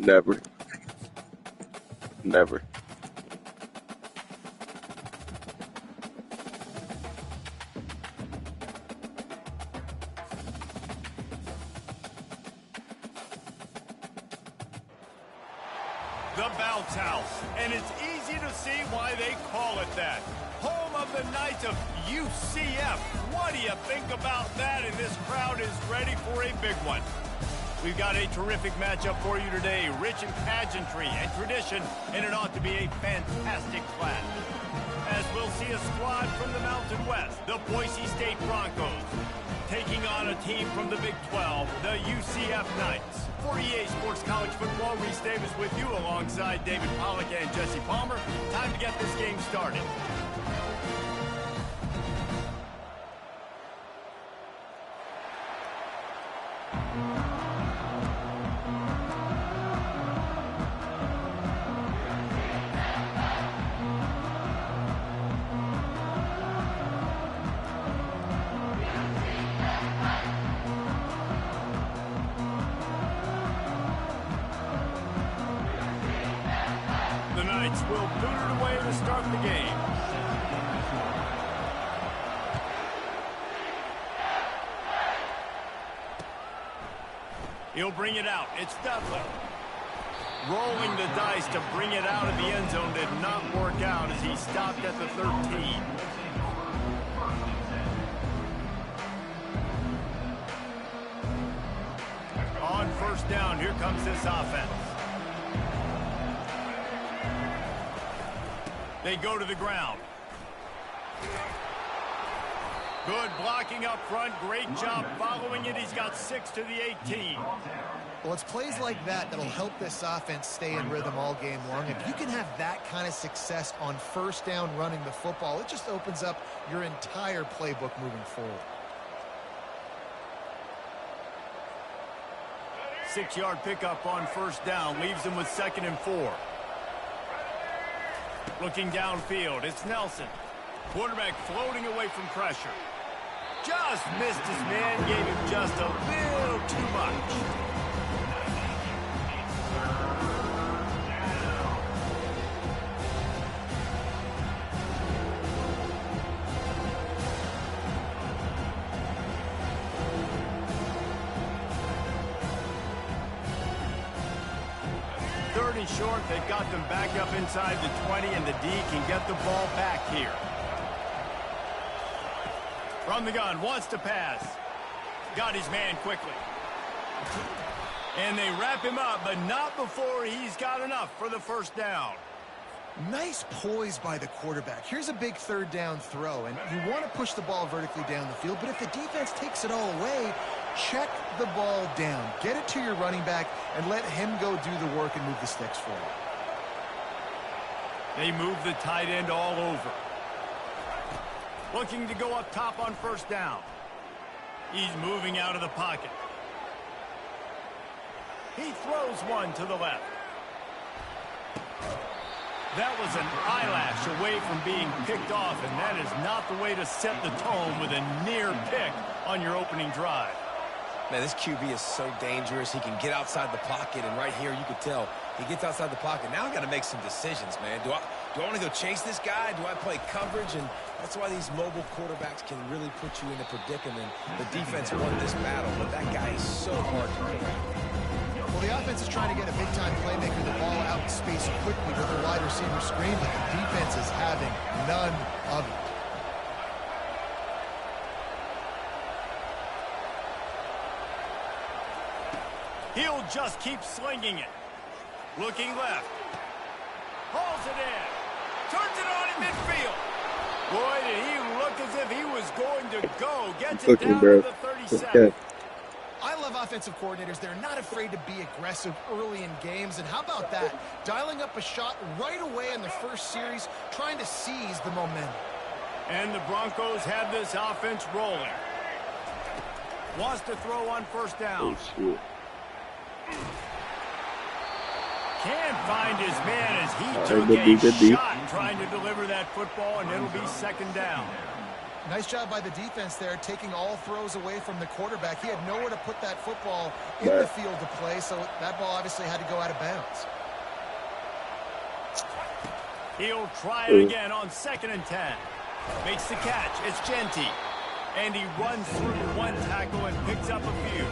Never. Never. The Bounce House, and it's easy to see why they call it that. Home of the Knights of UCF. What do you think about that? And this crowd is ready for a big one. We've got a terrific matchup for you today, rich in pageantry and tradition, and it ought to be a fantastic clash. As we'll see a squad from the Mountain West, the Boise State Broncos, taking on a team from the Big 12, the UCF Knights. For EA Sports College Football, Reese Davis with you alongside David Pollack and Jesse Palmer. Time to get this game started. The Knights will boot it away to start the game. He'll bring it out. It's Dudley. Rolling the dice to bring it out of the end zone did not work out as he stopped at the 13. On first down, here comes this offense. They go to the ground. Good blocking up front. Great job following it. He's got 6 to the 18. Well, it's plays like that that'll help this offense stay in rhythm all game long. If you can have that kind of success on first down running the football, it just opens up your entire playbook moving forward. 6-yard pickup on first down. Leaves him with 2nd and 4. Looking downfield, it's Nelson. Quarterback floating away from pressure. Just missed his man, gave him just a little too much. Short, they've got them back up inside the 20, and the D can get the ball back here. From the gun, wants to pass. Got his man quickly. And they wrap him up, but not before he's got enough for the first down. Nice poise by the quarterback. Here's a big third down throw, and you want to push the ball vertically down the field, but if the defense takes it all away, check the ball down. Get it to your running back and let him go do the work and move the sticks for you. They move the tight end all over. Looking to go up top on first down. He's moving out of the pocket. He throws one to the left. That was an eyelash away from being picked off, and that is not the way to set the tone with a near pick on your opening drive. Man, this QB is so dangerous. He can get outside the pocket, and right here you can tell he gets outside the pocket. Now I got to make some decisions, man. Do I want to go chase this guy? Do I play coverage? And that's why these mobile quarterbacks can really put you in a predicament. The defense won this battle, but that guy is so hard to correct. Well, the offense is trying to get a big-time playmaker the ball out in space quickly with a wide receiver screen, but the defense is having none of it. He'll just keep slinging it. Looking left. Hauls it in. Turns it on in midfield. Boy, did he look as if he was going to go. Gets it down to the 37. Okay. I love offensive coordinators. They're not afraid to be aggressive early in games. And how about that? Dialing up a shot right away in the first series, trying to seize the momentum. And the Broncos have this offense rolling. Wants to throw on first down. Oh, shoot. Can't find his man as he took a shot trying to deliver that football, and it'll be second down. Nice job by the defense there, taking all throws away from the quarterback. He had nowhere to put that football in the field to play, so that ball obviously had to go out of bounds. He'll try it again on 2nd and 10. Makes the catch. It's Jeanty. And he runs through one tackle and picks up a few.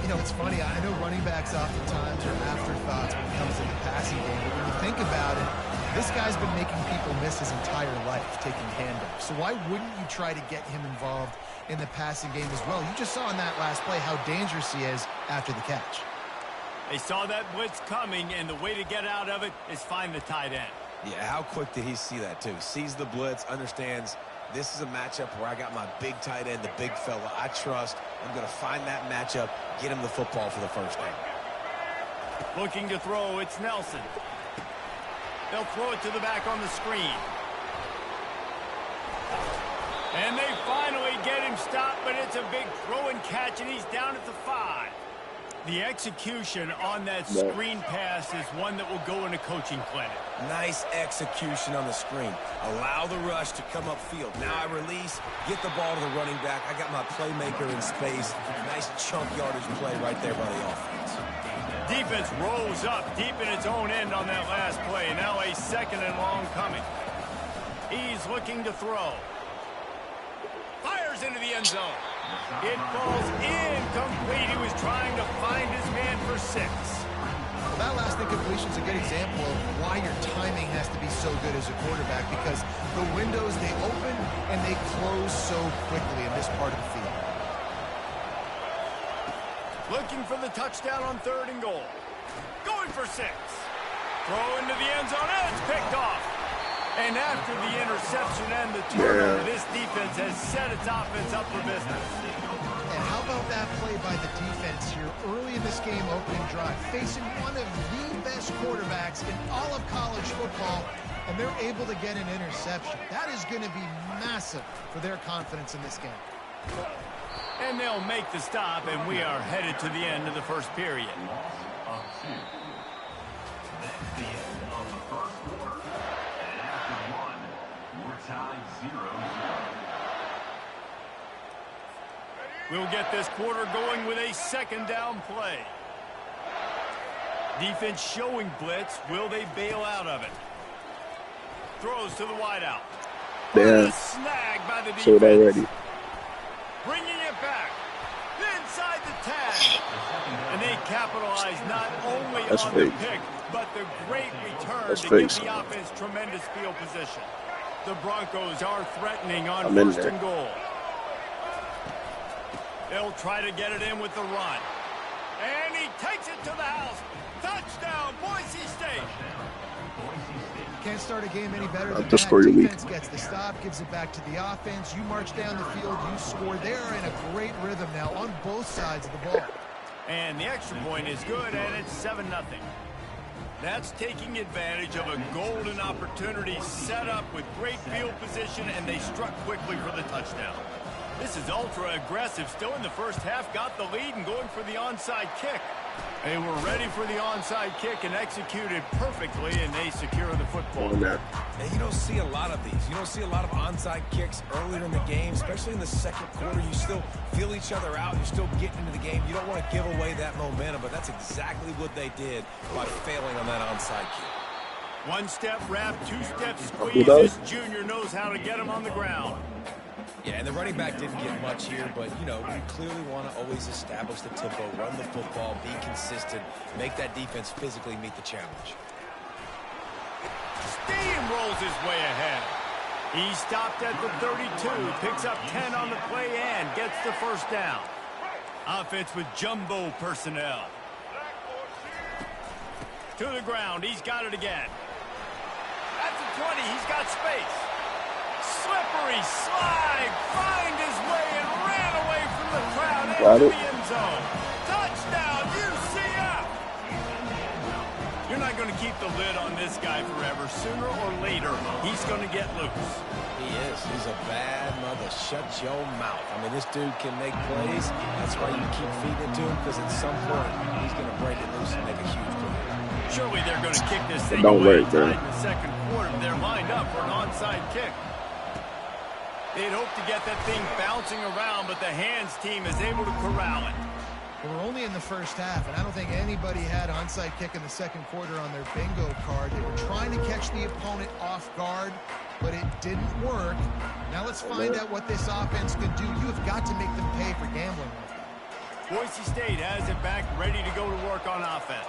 You know, it's funny. I know running backs oftentimes are afterthoughts when it comes to the passing game. But when you think about it, this guy's been making people miss his entire life taking handoffs. So why wouldn't you try to get him involved in the passing game as well? You just saw in that last play how dangerous he is after the catch. They saw that blitz coming, and the way to get out of it is find the tight end. Yeah, how quick did he see that, too? Sees the blitz, understands this is a matchup where I got my big tight end, the big fella I trust. I'm going to find that matchup, get him the football for the first down. Looking to throw, it's Nelson. They'll throw it to the back on the screen. And they finally get him stopped, but it's a big throw and catch, and he's down at the 5. The execution on that screen pass is one that will go in a coaching clinic. Nice execution on the screen. Allow the rush to come upfield. Now I release, get the ball to the running back. I got my playmaker in space. Nice chunk yardage play right there by the offense. Defense rolls up deep in its own end on that last play. Now a 2nd and long coming. He's looking to throw. Fires into the end zone. It falls incomplete. He was trying to find his man for 6. Well, that last incompletion is a good example of why your timing has to be so good as a quarterback, because the windows, they open and they close so quickly in this part of the field. Looking for the touchdown on 3rd and goal. Going for 6. Throw into the end zone, and it's picked off. And after the interception and the turnover, this defense has set its offense up for business. And how about that play by the defense here early in this game opening drive, facing one of the best quarterbacks in all of college football, and they're able to get an interception. That is going to be massive for their confidence in this game. And they'll make the stop, and we are headed to the end of the first period. We'll get this quarter going with a 2nd down play. Defense showing blitz. Will they bail out of it? Throws to the wideout. Damn. Snag by the defense. So already. Bringing it back. Inside the 10. And they capitalize not only on the pick, but the great return to give the offense tremendous field position. The Broncos are threatening on 1st and goal. They'll try to get it in with the run. And he takes it to the house. Touchdown, Boise State. Can't start a game any better than that. Defense gets the stop, gives it back to the offense. You march down the field, you score. They're in a great rhythm now on both sides of the ball. And the extra point is good, and it's 7-0. That's taking advantage of a golden opportunity set up with great field position, and they struck quickly for the touchdown. This is ultra-aggressive. Still in the first half, got the lead and going for the onside kick. They were ready for the onside kick and executed perfectly, and they secure the football. And you don't see a lot of these. You don't see a lot of onside kicks earlier in the game, especially in the 2nd quarter. You still feel each other out. You're still getting into the game. You don't want to give away that momentum, but that's exactly what they did by failing on that onside kick. 1-step wrap, 2-step squeeze. This junior knows how to get him on the ground. Yeah, and the running back didn't get much here, but, you know, we clearly want to always establish the tempo, run the football, be consistent, make that defense physically meet the challenge. Steamrolls his way ahead. He stopped at the 32, picks up 10 on the play and gets the 1st down. Offense with jumbo personnel. To the ground, he's got it again. At the 20, he's got space. Slippery slide, find his way and ran away from the crowd into the end zone. Touchdown, UCF! You're not going to keep the lid on this guy forever. Sooner or later, he's going to get loose. He is. He's a bad mother. Shut your mouth. I mean, this dude can make plays. That's why you keep feeding it to him, because at some point, he's going to break it loose and make a huge play. Surely they're going to kick this thing away tied in the 2nd quarter. They're lined up for an onside kick. They'd hope to get that thing bouncing around, but the hands team is able to corral it. Well, we're only in the first half, and I don't think anybody had onside kick in the second quarter on their bingo card. They were trying to catch the opponent off guard, but it didn't work. Now let's find out what this offense can do. You have got to make them pay for gambling like that. Boise State has it back, ready to go to work on offense.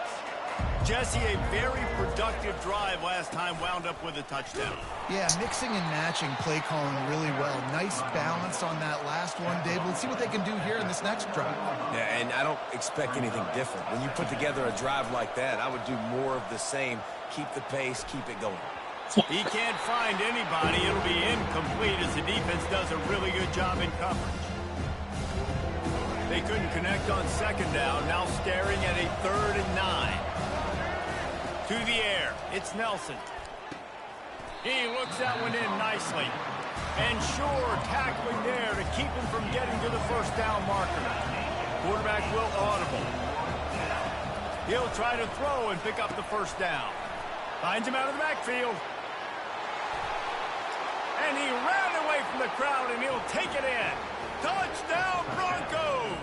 Jesse, a very productive drive last time, wound up with a touchdown. Yeah, mixing and matching play calling really well. Nice balance on that last one, Dave. Let's see what they can do here in this next drive. Yeah, and I don't expect anything different. When you put together a drive like that, I would do more of the same. Keep the pace, keep it going. He can't find anybody. It'll be incomplete as the defense does a really good job in coverage. They couldn't connect on second down. Now staring at a 3rd and 9. To the air. It's Nelson. He looks that one in nicely. And sure, tackling there to keep him from getting to the first down marker. Quarterback will audible. He'll try to throw and pick up the first down. Finds him out of the backfield. And he ran away from the crowd, and he'll take it in. Touchdown, Broncos!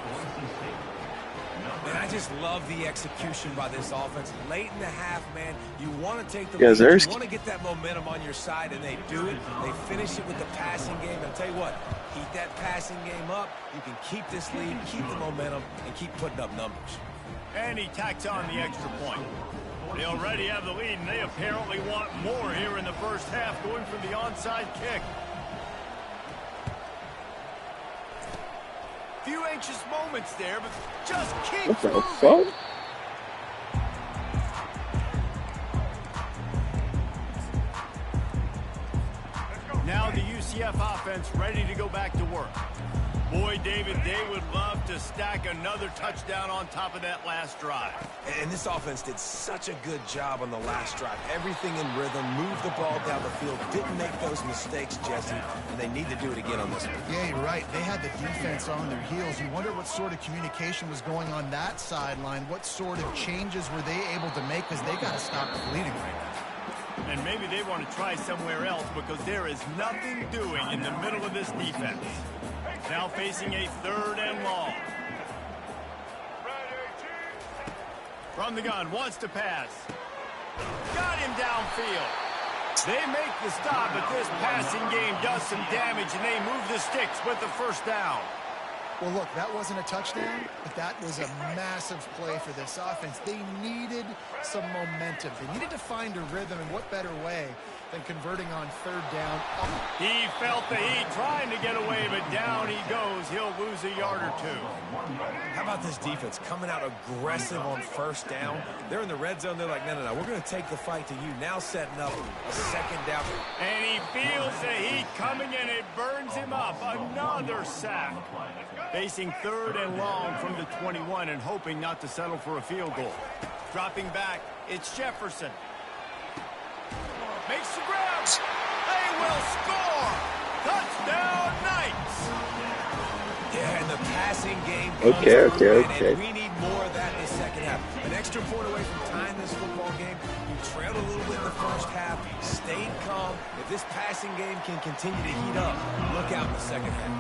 Man, I just love the execution by this offense. Late in the half, man, you want to take the Yeah, lead. You want to get that momentum on your side, and they do it. They finish it with the passing game. I'll tell you what, keep that passing game up. You can keep this lead, keep the momentum, and keep putting up numbers. And he tacks on the extra point. They already have the lead, and they apparently want more here in the first half, going for the onside kick. Few anxious moments there, but just keep What the moving. fuck? Now the UCF offense ready to go back to work. Boy, David, they would love to stack another touchdown on top of that last drive. And this offense did such a good job on the last drive. Everything in rhythm, moved the ball down the field, didn't make those mistakes, Jesse, and they need to do it again on this one. Yeah, you're right. They had the defense on their heels. You wonder what sort of communication was going on that sideline. What sort of changes were they able to make, because they got to stop the bleeding right now. And maybe they want to try somewhere else because there is nothing doing in the middle of this defense. Now facing a 3rd and long. From the gun, wants to pass. Got him downfield. They make the stop, but this passing game does some damage, and they move the sticks with the first down. Well, look, that wasn't a touchdown, but that was a massive play for this offense. They needed some momentum. They needed to find a rhythm, and what better way than converting on 3rd down. He felt the heat trying to get away, but down he goes. He'll lose a yard or two. How about this defense coming out aggressive on 1st down? They're in the red zone. They're like, no, we're going to take the fight to you. Now setting up a 2nd down. And he feels the heat coming, and it burns him up. Another sack. Facing 3rd and long from the 21 and hoping not to settle for a field goal. Dropping back, it's Jefferson. Makes the grab. They will score. Touchdown, Knights. Yeah, and the passing game Okay. And we need more of that in the second half. An extra point away from tying this football game. You trailed a little bit in the first half, stayed calm. If this passing game can continue to heat up, look out in the second half.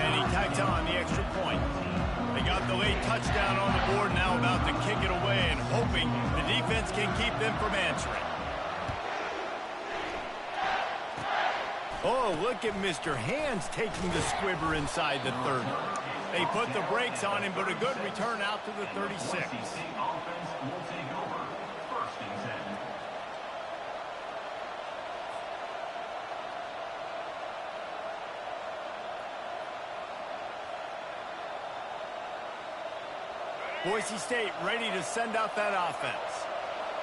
And he tacked on the extra point. They got the late touchdown on the board, now about to kick it away and hoping the defense can keep them from answering. Oh, look at Mr. Hands taking the squibber inside the 30. They put the brakes on him, but a good return out to the 36. Boise State ready to send out that offense.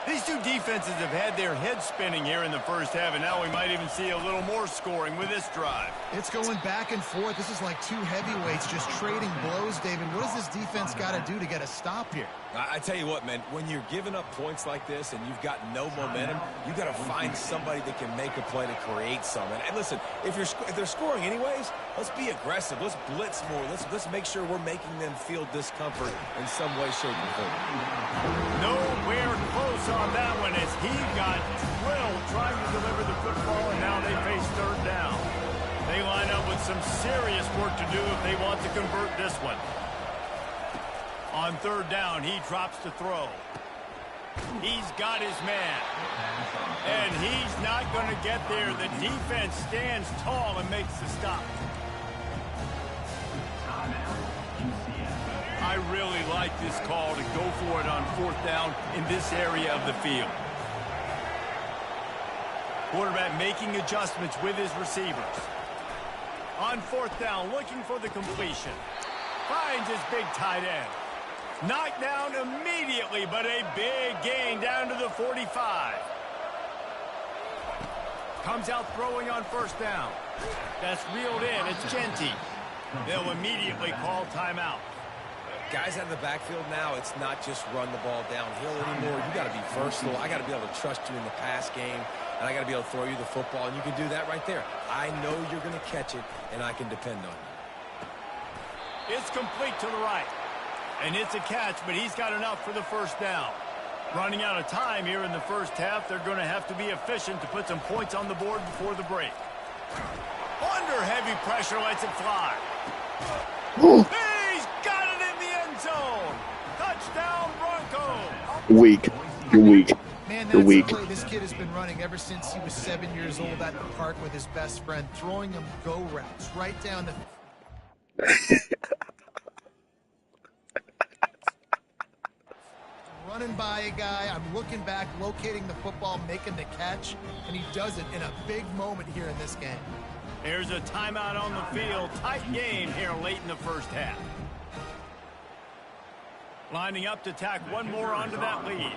These two defenses have had their heads spinning here in the first half, and now we might even see a little more scoring with this drive. It's going back and forth. This is like two heavyweights just trading blows, David. What does this defense got to do to get a stop here? I tell you what, man, when you're giving up points like this and you've got no momentum, you got to find somebody that can make a play to create something. And listen, if they're scoring anyways, let's be aggressive. Let's blitz more. Let's make sure we're making them feel discomfort in some way, shape, or form. Nowhere close on that one as he got drilled trying to deliver the football, and now they face 3rd down. They line up some serious work to do if they want to convert this one. On third down, he drops to throw. He's got his man. And he's not going to get there. The defense stands tall and makes the stop. I really like this call to go for it on fourth down in this area of the field. Quarterback making adjustments with his receivers. On fourth down, looking for the completion. Finds his big tight end. Knocked down immediately, but a big gain down to the 45. Comes out throwing on first down. That's reeled in. It's Genty. They'll immediately call timeout. Guys out of the backfield now, it's not just run the ball downhill anymore. You got to be versatile. I got to be able to trust you in the pass game, and I got to be able to throw you the football, and you can do that right there. I know you're going to catch it, and I can depend on you. It's complete to the right. And it's a catch, but he's got enough for the first down. Running out of time here in the first half, they're going to have to be efficient to put some points on the board before the break. Under heavy pressure, lets it fly. He's got it in the end zone. Touchdown, Broncos. Weak. You're weak. Man, You're that's weak. the play this kid has been running ever since he was 7 years old at the park with his best friend, throwing him go routes right down the... Running by a guy, I'm looking back, locating the football, making the catch, and he does it in a big moment here in this game. There's a timeout on the field. Tight game here late in the first half. Lining up to tack one more onto that lead.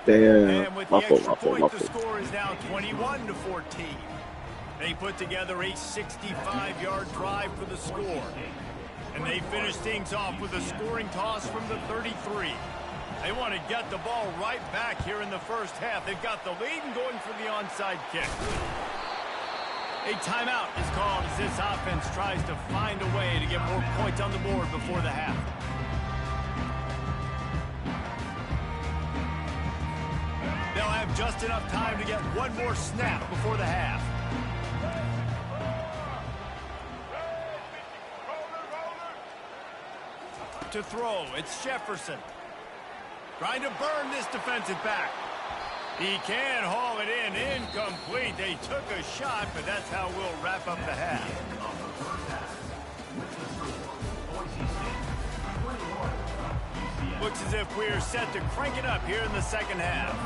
Damn. And with the extra point, the score is now 21-14. They put together a 65-yard drive for the score. And they finish things off with a scoring toss from the 33. They want to get the ball right back here in the first half. They've got the lead and going for the onside kick. A timeout is called as this offense tries to find a way to get more points on the board before the half. They'll have just enough time to get one more snap before the half. To throw, it's Jefferson. Trying to burn this defensive back. He can haul it in. Incomplete. They took a shot, but that's how we'll wrap up the half. Looks as if we're set to crank it up here in the second half.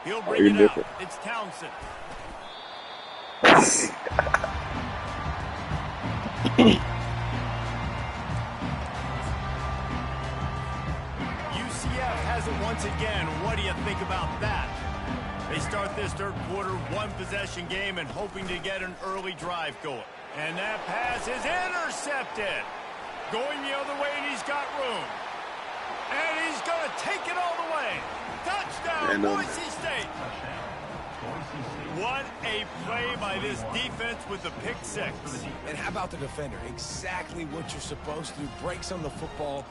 He'll bring it out. It's Townsend. UCF has it once again. What do you think about that? They start this third quarter one-possession game and hoping to get an early drive going. And that pass is intercepted. Going the other way, and he's got room. And he's going to take it all the way. Touchdown, Boise State. What a play by this defense with the pick six. And how about the defender? Exactly what you're supposed to do. Breaks on the football.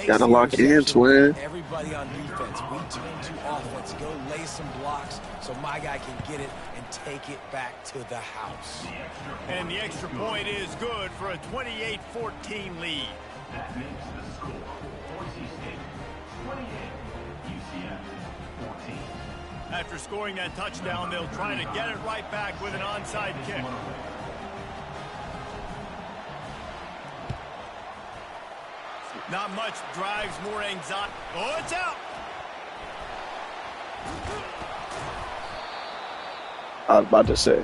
Gotta lock it in, twin. Everybody on defense. We turn to offense. Go lay some blocks so my guy can get it and take it back to the house. And the extra point is good for a 28-14 lead. That makes the score Boise State 28, UCF 14. After scoring that touchdown, they'll try to get it right back with an onside kick. Not much drives, more anxiety. Oh, it's out! I was about to say.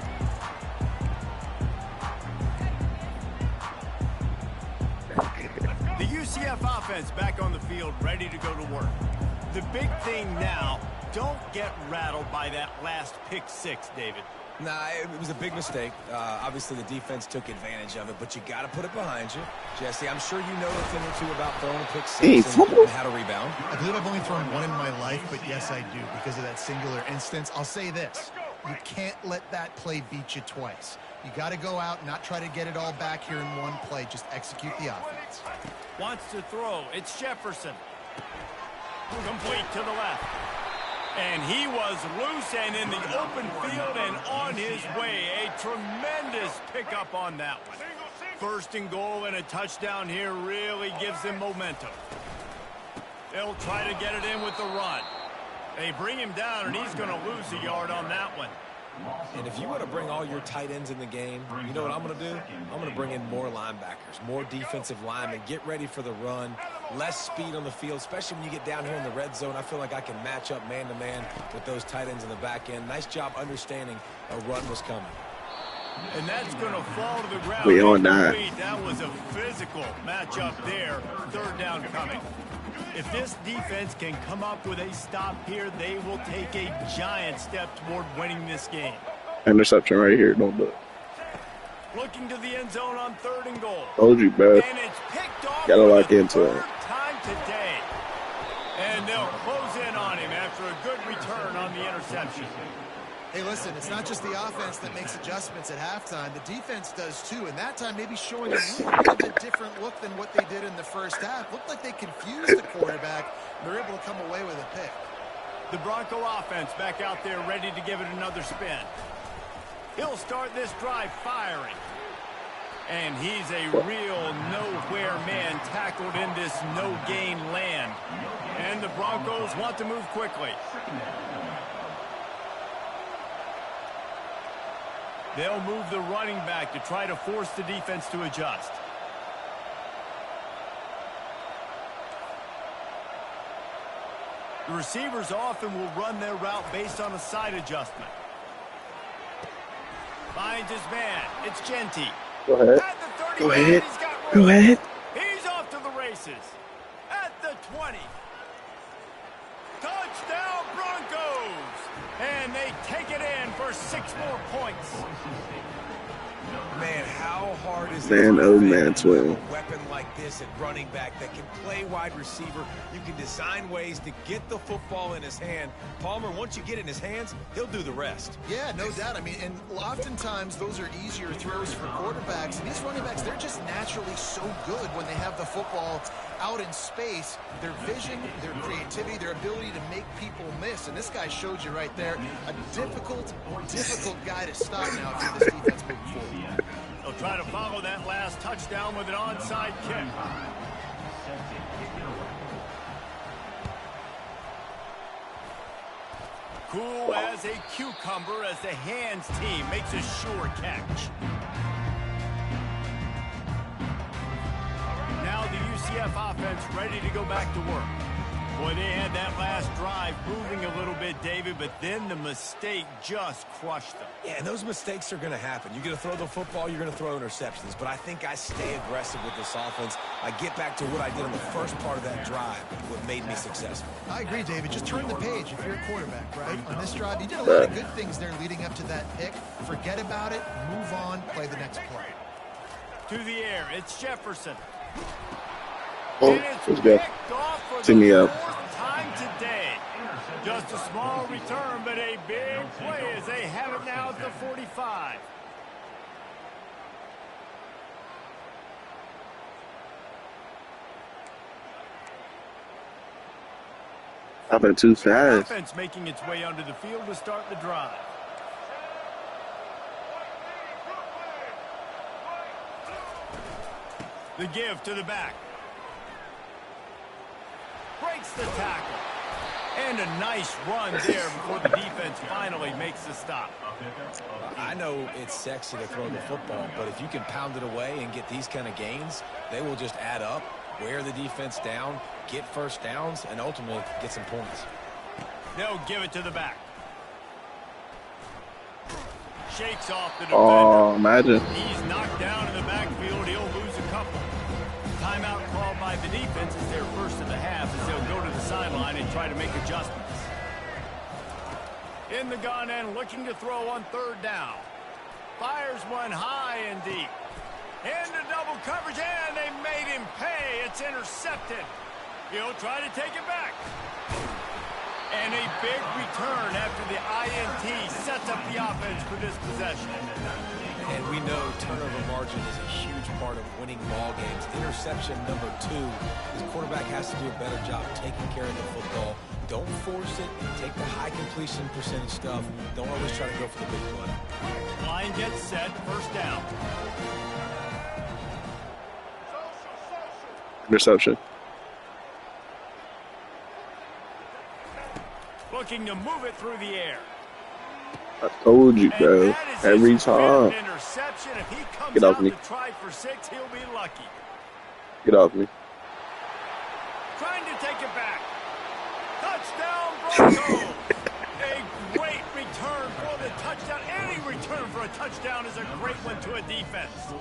The UCF offense back on the field, ready to go to work. The big thing now, don't get rattled by that last pick six, David. Nah, it was a big mistake. Obviously, the defense took advantage of it, but you got to put it behind you. Jesse, I'm sure you know a thing or two about throwing a pick six and how to rebound. I believe I've only thrown one in my life, but yes, I do, because of that singular instance. I'll say this. You can't let that play beat you twice. You got to go out and not try to get it all back here in one play. Just execute the offense. Wants to throw. It's Jefferson. Complete to the left. And he was loose and in the open field and on his way. A tremendous pickup on that one. First and goal and a touchdown here really gives them momentum. They'll try to get it in with the run. They bring him down, and he's going to lose a yard on that one. And if you want to bring all your tight ends in the game, you know what I'm going to do? I'm going to bring in more linebackers, more defensive linemen, get ready for the run, less speed on the field, especially when you get down here in the red zone. I feel like I can match up man-to-man with those tight ends in the back end. Nice job understanding a run was coming. And that's going to fall to the ground. We on that. That was a physical matchup there. Third down coming. If this defense can come up with a stop here, they will take a giant step toward winning this game. Interception right here. Don't do it. Looking to the end zone on third and goal. Told you, bro. And it's picked off Gotta for lock the into it. third time today. And they'll close in on him after a good return on the interception. Hey, listen, it's not just the offense that makes adjustments at halftime. The defense does too, and that time maybe showing a little bit different look than what they did in the first half. Looked like they confused the quarterback. They're able to come away with a pick. The Bronco offense back out there ready to give it another spin. He'll start this drive firing. And he's a real nowhere man tackled in this no-gain land. And the Broncos want to move quickly. They'll move the running back to try to force the defense to adjust. The receivers often will run their route based on a side adjustment. Finds his man. It's Genty. Go ahead. At the 30, Go ahead. he's got Go room. ahead. He's off to the races. At the 20. Touchdown Broncos. And they take it in for 6 more points. Man, how hard is Man, it oh, to man, defend Twin. a weapon like this at running back that can play wide receiver? You can design ways to get the football in his hand. Palmer, once you get it in his hands, he'll do the rest. Yeah, no doubt. I mean, and oftentimes those are easier throws for quarterbacks. And these running backs, they're just naturally so good when they have the football out in space. Their vision, their creativity, their ability to make people miss. And this guy showed you right there, a difficult guy to stop now if you're this defense moving forward. They'll try to follow that last touchdown with an onside kick. Cool as a cucumber as the hands team makes a sure catch. Now the UCF offense ready to go back to work. Boy, they had that last drive moving a little bit, David, but then the mistake just crushed them. Yeah, and those mistakes are going to happen. You're going to throw the football, you're going to throw interceptions. But I think I stay aggressive with this offense. I get back to what I did in the first part of that drive, what made me successful. I agree, David. Just turn the page if you're a quarterback, right? On this drive, you did a lot of good things there leading up to that pick. Forget about it, move on, play the next play. To the air, it's Jefferson. Oh, And it's let's go. picked off for See me the up. 4th time today. Just a small return, but a big play as they have it now at the 45. I've been too fast. Offense making its way onto the field to start the drive. The give to the back. Breaks the tackle. And a nice run there before the defense finally makes the stop. I know it's sexy to throw the football, but if you can pound it away and get these kind of gains, they will just add up, wear the defense down, get first downs, and ultimately get some points. They'll give it to the back. Shakes off the defender. Oh, imagine. He's knocked down in the backfield. He'll lose a couple. Timeout called by the defense is their first of the half as they'll go to the sideline and try to make adjustments. In the gun and looking to throw on third down. Fires one high and deep. Into double coverage, and they made him pay. It's intercepted. He'll try to take it back. And a big return after the INT sets up the offense for this possession. And we know turnover margin is a huge part of winning ball games. Interception number 2. This quarterback has to do a better job taking care of the football. Don't force it. Take the high completion percentage stuff. Don't always try to go for the big play. Line gets set. First down. Interception. Looking to move it through the air. I told you, And bro. that is Every his time. fifth interception. If he comes Get off out me. to try for 6, he'll be lucky. Get off me. Trying to take it back. Touchdown, Broncos. A great return for the touchdown. Any return for a touchdown is a great one to a defense.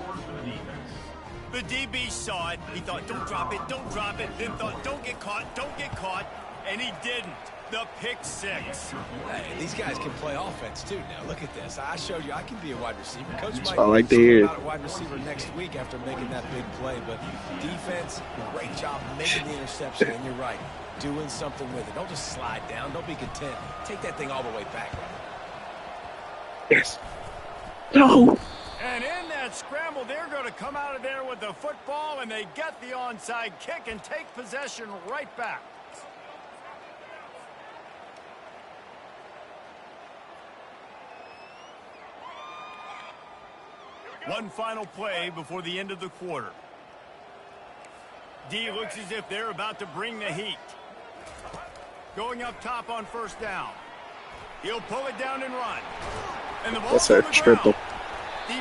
The DB saw it. He thought, don't drop it, don't drop it. Then thought, don't get caught, don't get caught. And he didn't. The pick 6. Hey, these guys can play offense too now. Look at this. I showed you I can be a wide receiver. Coach might I like to send hear. him out at wide receiver next week after making that big play. But defense, great job making the interception. And you're right, doing something with it. Don't just slide down. Don't be content. Take that thing all the way back. Yes. No. And in that scramble, they're going to come out of there with the football, and they get the onside kick and take possession right back. One final play before the end of the quarter. D looks as if they're about to bring the heat. Going up top on first down. He'll pull it down and run. And the ball's Yes, sir. on the Strip ground. them.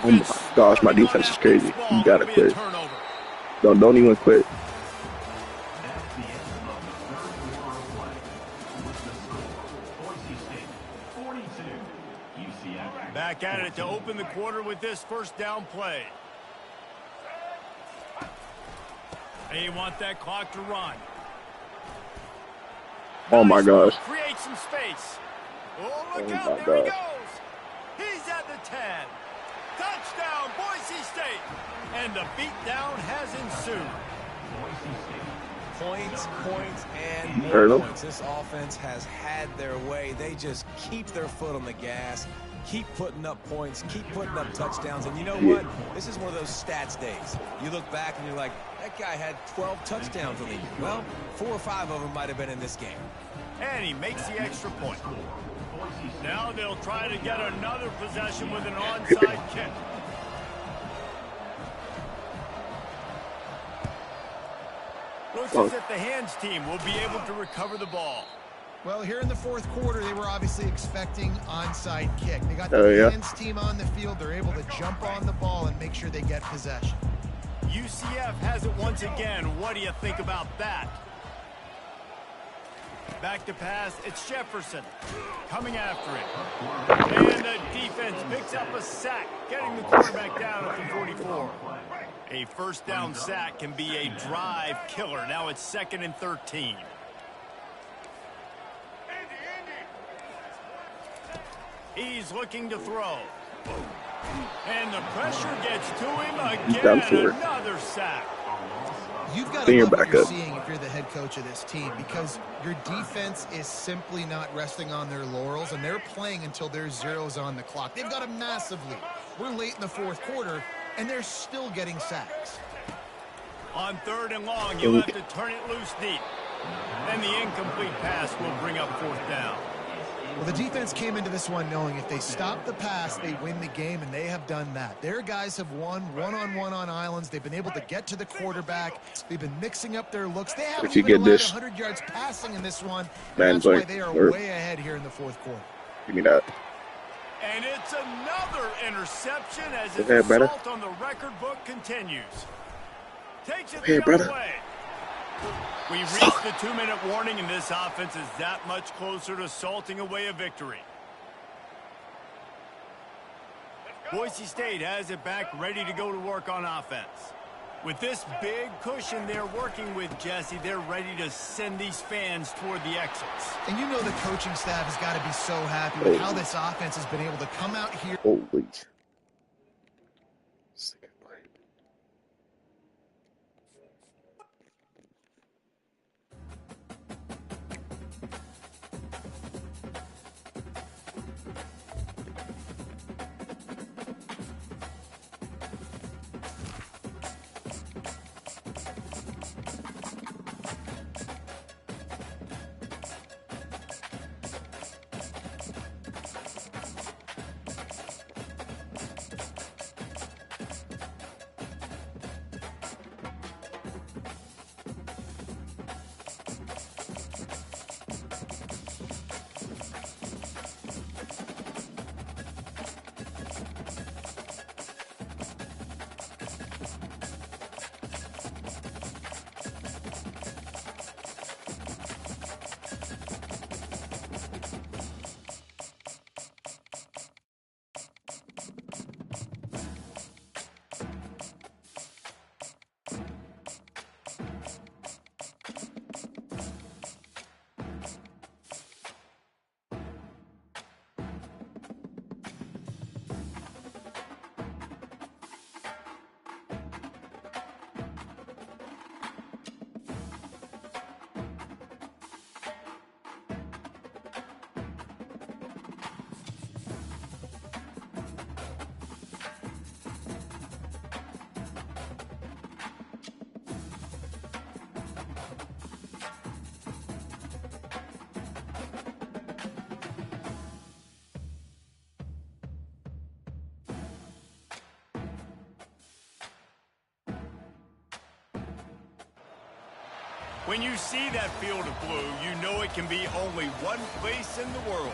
Oh my gosh, my defense is crazy. You gotta quit. Turnover. Don't even quit. That's the end of the third quarter of play. With the score, Boise State 42, UCF. Back at it to open the quarter with this first down play. They want that clock to run. Oh my gosh. Create some space. Oh, look Oh out. my There he gosh. goes. He's at the 10. Touchdown, Boise State. And the beatdown has ensued. Points, points, and Heard more 'em. points. This offense has had their way. They just keep their foot on the gas, keep putting up points, keep putting up touchdowns. And you know Yeah. what? This is one of those stats days. You look back and you're like, that guy had 12 touchdowns in the year. Well, 4 or 5 of them might have been in this game. And he makes the extra point. Now they'll try to get another possession with an onside kick. Looks as if the hands team will be able to recover the ball. Well, here in the fourth quarter, they were obviously expecting onside kick. They got Oh, the yeah. hands team on the field. They're able to jump on the ball and make sure they get possession. UCF has it once again. What do you think about that? Back to pass. It's Jefferson coming after it. And the defense picks up a sack, getting the quarterback down at the 44. A first down sack can be a drive killer. Now it's 2nd and 13. He's looking to throw. And the pressure gets to him done again. for it. Another sack. You've got to Bring it love what back you're up. seeing if you're the head coach of this team, because your defense is simply not resting on their laurels, and they're playing until there's zeros on the clock. They've got a massive lead. We're late in the fourth quarter, and they're still getting sacks. On 3rd and long, you'll have to turn it loose deep. And the incomplete pass will bring up 4th down. Well, the defense came into this one knowing if they stop the pass, they win the game, and they have done that. Their guys have won one-on-one on islands. They've been able to get to the quarterback. They've been mixing up their looks. They haven't If you even get allowed this, 100 yards passing in this one. And man, that's why like, they are or- way ahead here in the fourth quarter. Give me that. And it's another interception as his Go ahead, brother. assault on the record book continues. Takes it Hey, the brother. other way. We reached the 2-minute warning, and this offense is that much closer to salting away a victory. Boise State has it back, ready to go to work on offense. With this big cushion they're working with, Jesse, they're ready to send these fans toward the exits. And you know the coaching staff has got to be so happy with how this offense has been able to come out here. Holy. Sick of play. When you see that field of blue, you know it can be only one place in the world.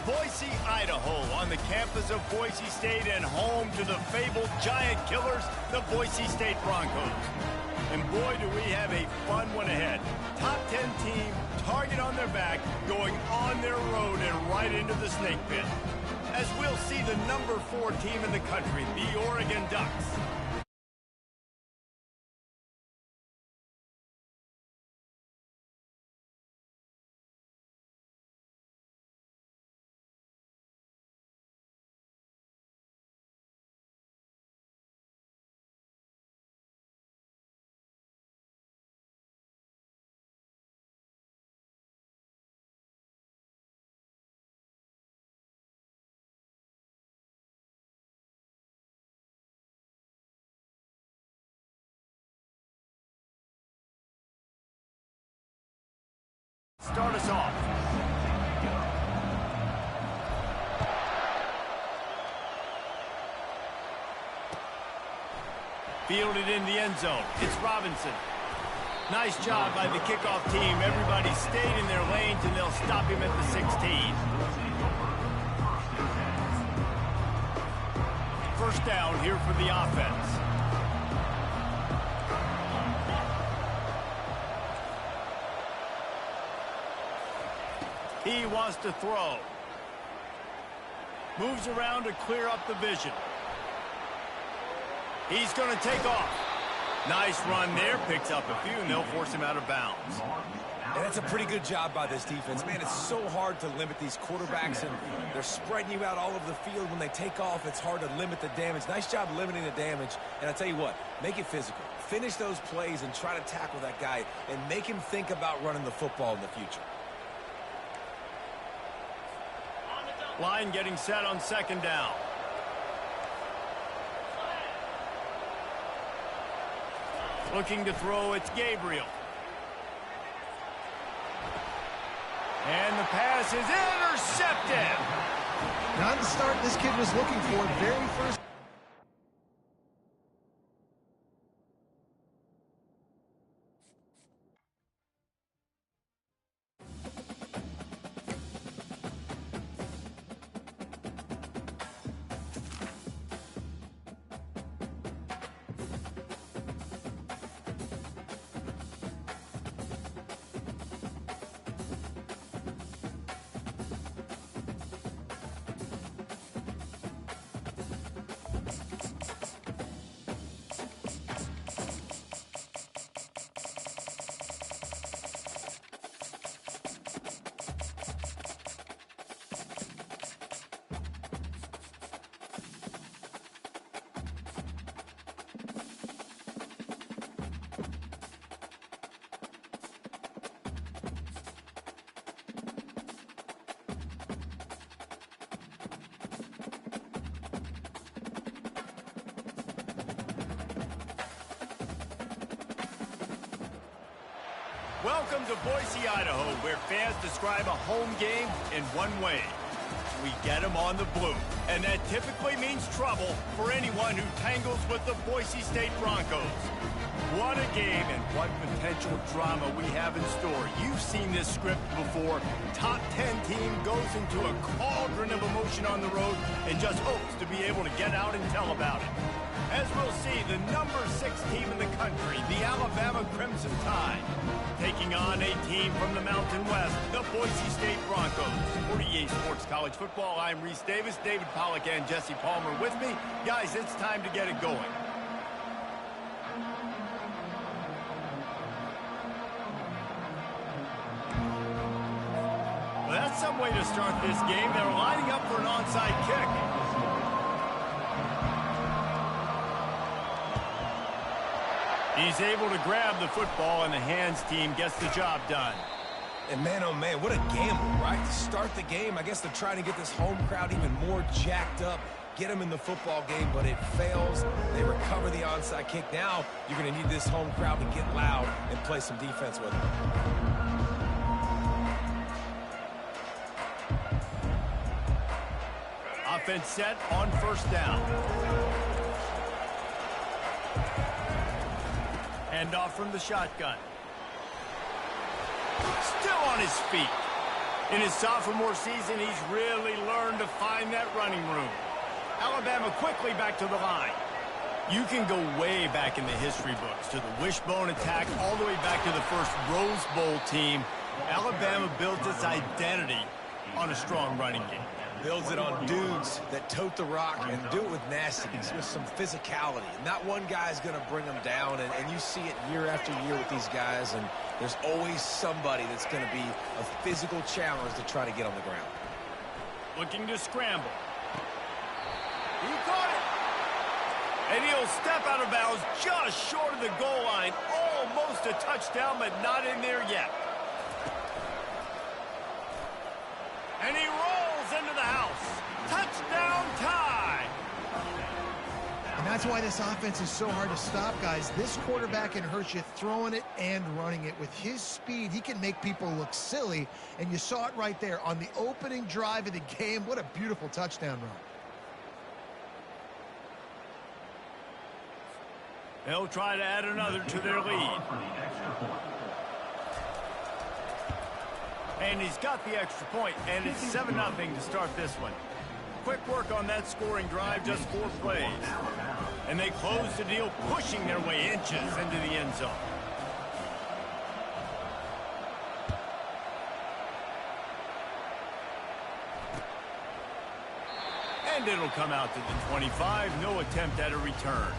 Boise, Idaho, on the campus of Boise State and home to the fabled giant killers, the Boise State Broncos. And boy, do we have a fun one ahead. Top 10 team, target on their back, going on their road and right into the snake pit. As we'll see the number 4 team in the country, the Oregon Ducks. Start us off. Fielded in the end zone. It's Robinson. Nice job by the kickoff team. Everybody stayed in their lanes, and they'll stop him at the 16. First down here for the offense. He wants to throw. Moves around to clear up the vision. He's going to take off. Nice run there. Picks up a few, and they'll force him out of bounds. And that's a pretty good job by this defense. Man, it's so hard to limit these quarterbacks, and they're spreading you out all over the field. When they take off, it's hard to limit the damage. Nice job limiting the damage. And I tell you what, make it physical. Finish those plays and try to tackle that guy and make him think about running the football in the future. Line getting set on second down. Looking to throw, it's Gabriel. And the pass is intercepted. Not the start this kid was looking for. Very first. Welcome to Boise, Idaho, where fans describe a home game in one way. We get them on the blue, and that typically means trouble for anyone who tangles with the Boise State Broncos. What a game and what potential drama we have in store. You've seen this script before. Top 10 team goes into a cauldron of emotion on the road and just hopes to be able to get out and tell about it. As we'll see, the number 6 team in the country, the Alabama Crimson Tide, taking on a team from the Mountain West, the Boise State Broncos. For EA Sports College Football, I'm Reese Davis, David Pollack and Jesse Palmer with me. Guys, it's time to get it going. Well, that's some way to start this game. They're lining up for an onside kick. He's able to grab the football, and the hands team gets the job done. And man, oh man, what a gamble, right? To start the game, I guess they're trying to get this home crowd even more jacked up, get them in the football game, but it fails. They recover the onside kick. Now you're going to need this home crowd to get loud and play some defense with them. Offense set on first down. Hand off from the shotgun. Still on his feet. In his sophomore season, he's really learned to find that running room. Alabama quickly back to the line. You can go way back in the history books to the wishbone attack all the way back to the first Rose Bowl team. Alabama built its identity on a strong running game. Builds it on dudes that tote the rock and do it with nastiness, with some physicality. Not one guy's going to bring them down, and you see it year after year with these guys, and there's always somebody that's going to be a physical challenge to try to get on the ground. Looking to scramble. He caught it. And he'll step out of bounds just short of the goal line. Almost a touchdown, but not in there yet. And he rolls into the house. Touchdown tie. And that's why this offense is so hard to stop, guys. This quarterback can hurt you throwing it and running it. With his speed, he can make people look silly. And you saw it right there on the opening drive of the game. What a beautiful touchdown run. They'll try to add another to their lead. And he's got the extra point, and it's 7-0 to start this one. Quick work on that scoring drive, just 4 plays. And they close the deal, pushing their way inches into the end zone. And it'll come out to the 25, no attempt at a return.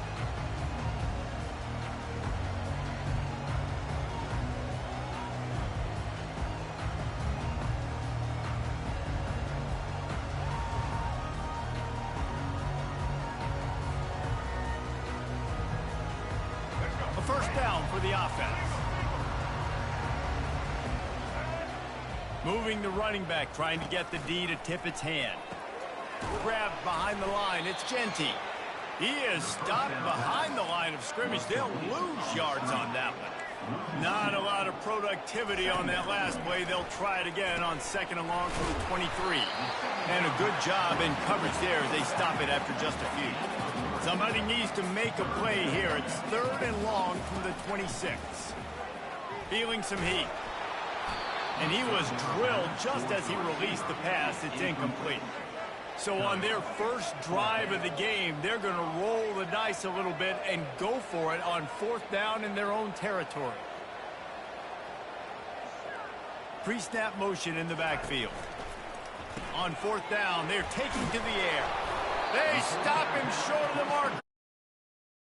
First down for the offense. Moving the running back, trying to get the D to tip its hand. Grabbed behind the line, it's Genty. He is stopped behind the line of scrimmage. They'll lose yards on that one. Not a lot of productivity on that last play. They'll try it again on 2nd and long from the 23. And a good job in coverage there as they stop it after just a few. Somebody needs to make a play here. It's 3rd and long from the 26. Feeling some heat. And he was drilled just as he released the pass. It's incomplete. So on their first drive of the game, they're going to roll the dice a little bit and go for it on 4th down in their own territory. Pre-snap motion in the backfield. On 4th down, they're taking to the air. They stop him short of the mark.